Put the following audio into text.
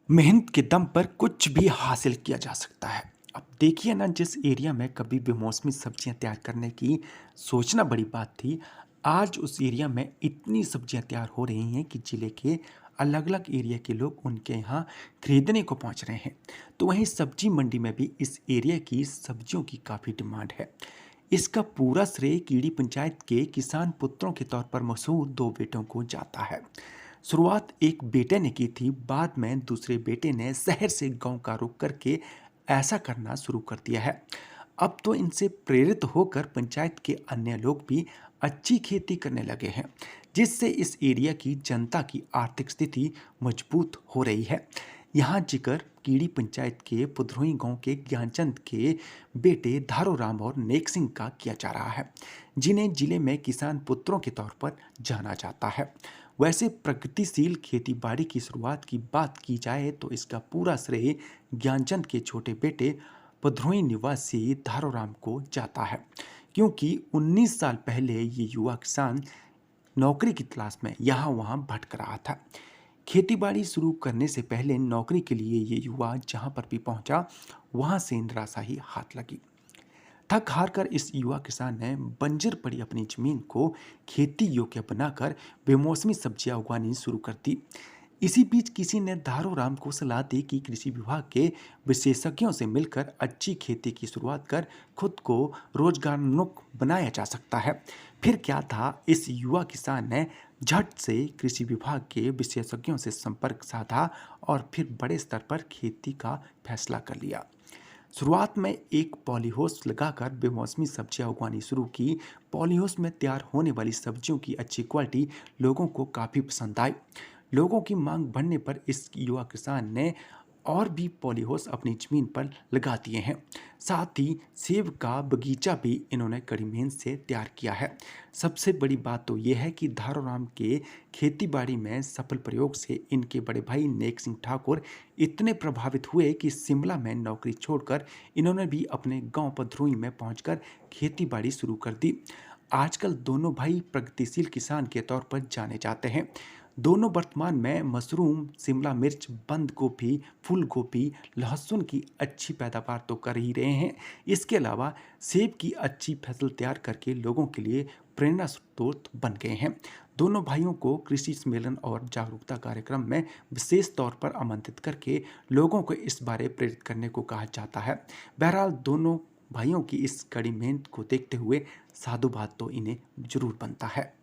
मेहनत के दम पर कुछ भी हासिल किया जा सकता है। अब देखिए ना, जिस एरिया में कभी बेमौसमी सब्जियां तैयार करने की सोचना बड़ी बात थी, आज उस एरिया में इतनी सब्जियां तैयार हो रही हैं कि जिले के अलग अलग एरिया के लोग उनके यहाँ खरीदने को पहुँच रहे हैं। तो वहीं सब्जी मंडी में भी इस एरिया की सब्जियों की काफ़ी डिमांड है। इसका पूरा श्रेय कीड़ी पंचायत के किसान पुत्रों के तौर पर मशहूर दो बेटों को जाता है। शुरुआत एक बेटे ने की थी, बाद में दूसरे बेटे ने शहर से गांव का रुख करके ऐसा करना शुरू कर दिया है। अब तो इनसे प्रेरित होकर पंचायत के अन्य लोग भी अच्छी खेती करने लगे हैं, जिससे इस एरिया की जनता की आर्थिक स्थिति मजबूत हो रही है। यहाँ जिक्र कीड़ी पंचायत के पुधरोई गांव के ज्ञानचंद के बेटे धारोराम और नेक सिंह का किया जा रहा है, जिन्हें जिले में किसान पुत्रों के तौर पर जाना जाता है। वैसे प्रगतिशील खेतीबाड़ी की शुरुआत की बात की जाए तो इसका पूरा श्रेय ज्ञानचंद के छोटे बेटे पधरोई निवासी धारोराम को जाता है, क्योंकि 19 साल पहले ये युवा किसान नौकरी की तलाश में यहाँ वहाँ भटक रहा था। खेतीबाड़ी शुरू करने से पहले नौकरी के लिए ये युवा जहाँ पर भी पहुँचा, वहाँ से निराशा ही हाथ लगी। थक हार कर इस युवा किसान ने बंजर पड़ी अपनी जमीन को खेती योग्य बनाकर बेमौसमी सब्जियां उगानी शुरू कर दी। इसी बीच किसी ने धारोराम को सलाह दी कि कृषि विभाग के विशेषज्ञों से मिलकर अच्छी खेती की शुरुआत कर खुद को रोजगारोन्मुख बनाया जा सकता है। फिर क्या था, इस युवा किसान ने झट से कृषि विभाग के विशेषज्ञों से संपर्क साधा और फिर बड़े स्तर पर खेती का फैसला कर लिया। शुरुआत में एक पॉलीहाउस लगाकर बेमौसमी सब्जियां उगानी शुरू की। पॉलीहाउस में तैयार होने वाली सब्जियों की अच्छी क्वालिटी लोगों को काफ़ी पसंद आई। लोगों की मांग बढ़ने पर इस युवा किसान ने और भी पॉलीहाउस अपनी ज़मीन पर लगा दिए हैं। साथ ही सेब का बगीचा भी इन्होंने कड़ी मेहनत से तैयार किया है। सबसे बड़ी बात तो यह है कि धारोराम के खेतीबाड़ी में सफल प्रयोग से इनके बड़े भाई नेक सिंह ठाकुर इतने प्रभावित हुए कि शिमला में नौकरी छोड़कर इन्होंने भी अपने गांव पधरोई में पहुंचकर खेतीबाड़ी शुरू कर दी। आजकल दोनों भाई प्रगतिशील किसान के तौर पर जाने जाते हैं। दोनों वर्तमान में मशरूम, शिमला मिर्च, बंद गोभी, फूल गोभी, लहसुन की अच्छी पैदावार तो कर ही रहे हैं। इसके अलावा सेब की अच्छी फसल तैयार करके लोगों के लिए प्रेरणा स्रोत बन गए हैं। दोनों भाइयों को कृषि सम्मेलन और जागरूकता कार्यक्रम में विशेष तौर पर आमंत्रित करके लोगों को इस बारे प्रेरित करने को कहा जाता है। बहरहाल दोनों भाइयों की इस कड़ी मेहनत को देखते हुए साधुवाद तो इन्हें जरूर बनता है।